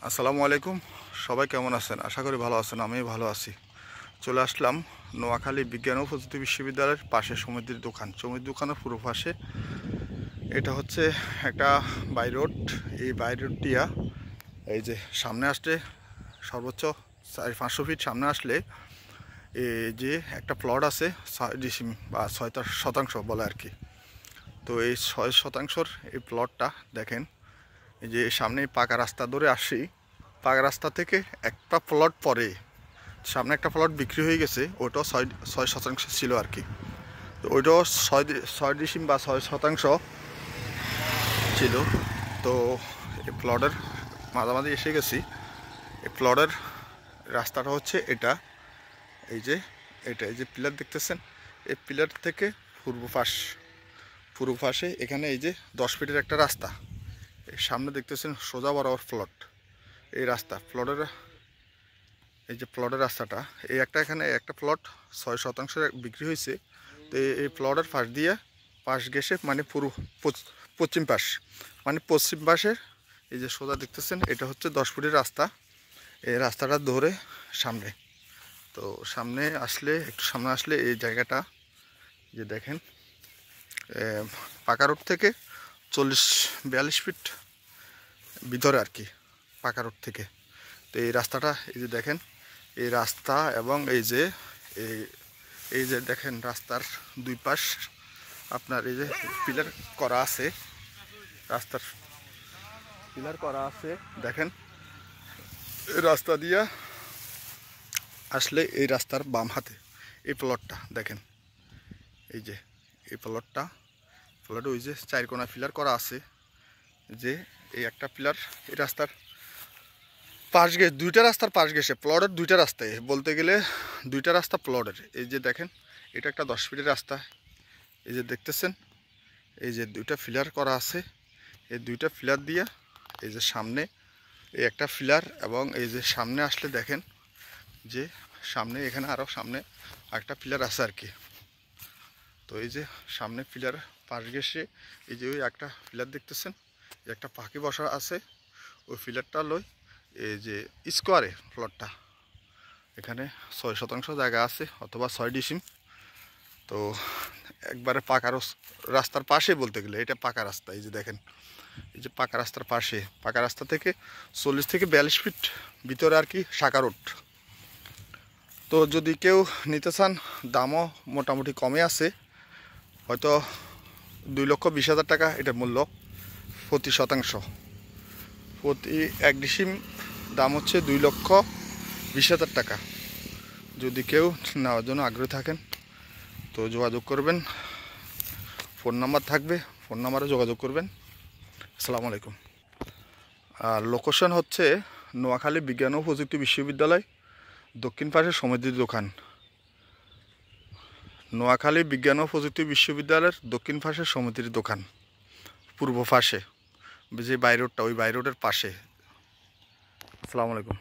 আসসালামু আলাইকুম। সবাই কেমন আছেন? আশা করি ভালো আছেন। আমি ভালো আছি। চলে আসলাম নোয়াখালী বিজ্ঞান ও প্রযুক্তি বিশ্ববিদ্যালয়ের পাশে সমুদ্রের দোকান। সমুদ্রের দোকানের পুরো পাশে এটা হচ্ছে একটা বাই রোড। এই বাই রোডটিয়া এই যে সামনে আসলে সর্বোচ্চ 400-500 ফিট সামনে আসলে এই যে একটা প্লট আছে 6 ডিসিম বা 6 শতাংশ বলে আর কি। তো এই 6 শতাংশর এই প্লটটা দেখেন, এই যে সামনে পাকা রাস্তা ধরে আসি, পাকা রাস্তা থেকে একটা প্লট পরে সামনে একটা প্লট বিক্রি হয়ে গেছে, ওইটাও 6 শতাংশ ছিল আর কি। তো ওইটাও 6 ডিসিম বা 6 শতাংশ ছিল। তো এই প্লটের মাঝামাঝি এসে গেছি। এই প্লটের রাস্তাটা হচ্ছে এটা, এই যে এই যে পিলার দেখতেছেন, এই পিলার থেকে পূর্ব পাশে এখানে এই যে 10 ফিটের একটা রাস্তা, এই সামনে দেখতেছেন সোজা বরাবর প্লট। এই রাস্তা প্লটের, এই যে প্লটের রাস্তাটা, এই এখানে একটা প্লট 6 শতাংশ বিক্রি হয়েছে। তো এই প্লটের পাশ গেছে মানে পশ্চিম পাশ, মানে পশ্চিম পাশের এই যে সোজা দেখতেছেন, এটা হচ্ছে 10 ফুটের রাস্তা। এই রাস্তাটা ধরে সামনে, তো সামনে আসলে একটু সামনে আসলে এই জায়গাটা যে দেখেন, পাকা রোড থেকে 40-42 ফিট ভিতরে আর কি, পাকা রোড থেকে। তো এই রাস্তাটা এই যে দেখেন, এই রাস্তা এবং এই এই যে দেখেন রাস্তার দুই পাশ আপনার এই যে পিলার করা আছে, রাস্তার পিলার করা আছে দেখেন। এই রাস্তা দিয়া আসলে এই রাস্তার বাম হাতে এই প্লটটা দেখেন, এই যে এই প্লটে ওই যে 4 কোণা পিলার করা আছে। যে এই একটা পিলার এই রাস্তার পাশ গেছে, দুইটা রাস্তার পাশ গেছে প্লটের, দুইটা রাস্তায় বলতে গেলে দুইটা রাস্তা প্লটের। এই যে দেখেন, এটা একটা 10 ফিটের রাস্তা, এই যে দেখতেছেন, এই যে দুইটা ফিলার করা আছে। এই দুইটা ফিলার দিয়া এই যে সামনে এই একটা ফিলার, এবং এই যে সামনে আসলে দেখেন যে সামনে এখানে আরও সামনে একটা পিলার আছে আর কি। তো এই যে সামনে পিলার পাশ গেছে, এই যে ওই একটা পিলার দেখতেছেন, একটা পাখি বসা আছে, ওই পিলারটা লই এই যে স্কোয়ারে প্লটটা, এখানে 6 শতাংশ জায়গা আছে অথবা 6 ডিসিম। তো একবারে পাকা রাস্তার পাশে বলতে গেলে এটা পাকা রাস্তা। এই যে দেখেন, এই যে পাকা রাস্তার পাশে, পাকা রাস্তা থেকে 40-42 ফিট ভিতরে আর কি শাখা রোড। তো যদি কেউ নিতে চান, দামও মোটামুটি কমে আছে, হয়তো 2,20,000 টাকা এটা মূল্য প্রতি শতাংশ। প্রতি 1 ডিসিম দাম হচ্ছে 2,20,000 টাকা। যদি কেউ নেওয়ার জন্য আগ্রহী থাকেন তো যোগাযোগ করবেন, ফোন নাম্বার থাকবে, ফোন নাম্বারে যোগাযোগ করবেন। আসসালামু আলাইকুম। আর লোকেশন হচ্ছে নোয়াখালী বিজ্ঞান ও প্রযুক্তি বিশ্ববিদ্যালয়, দক্ষিণ পাশে সমুদ্রের দোকান। নোয়াখালী বিজ্ঞান ও প্রযুক্তি বিশ্ববিদ্যালয়ের দক্ষিণ পাশে সমুদ্রের দোকান, পূর্ব পাশে যে বাই রোডটা, ওই বাই রোডের পাশে। আসসালামু আলাইকুম।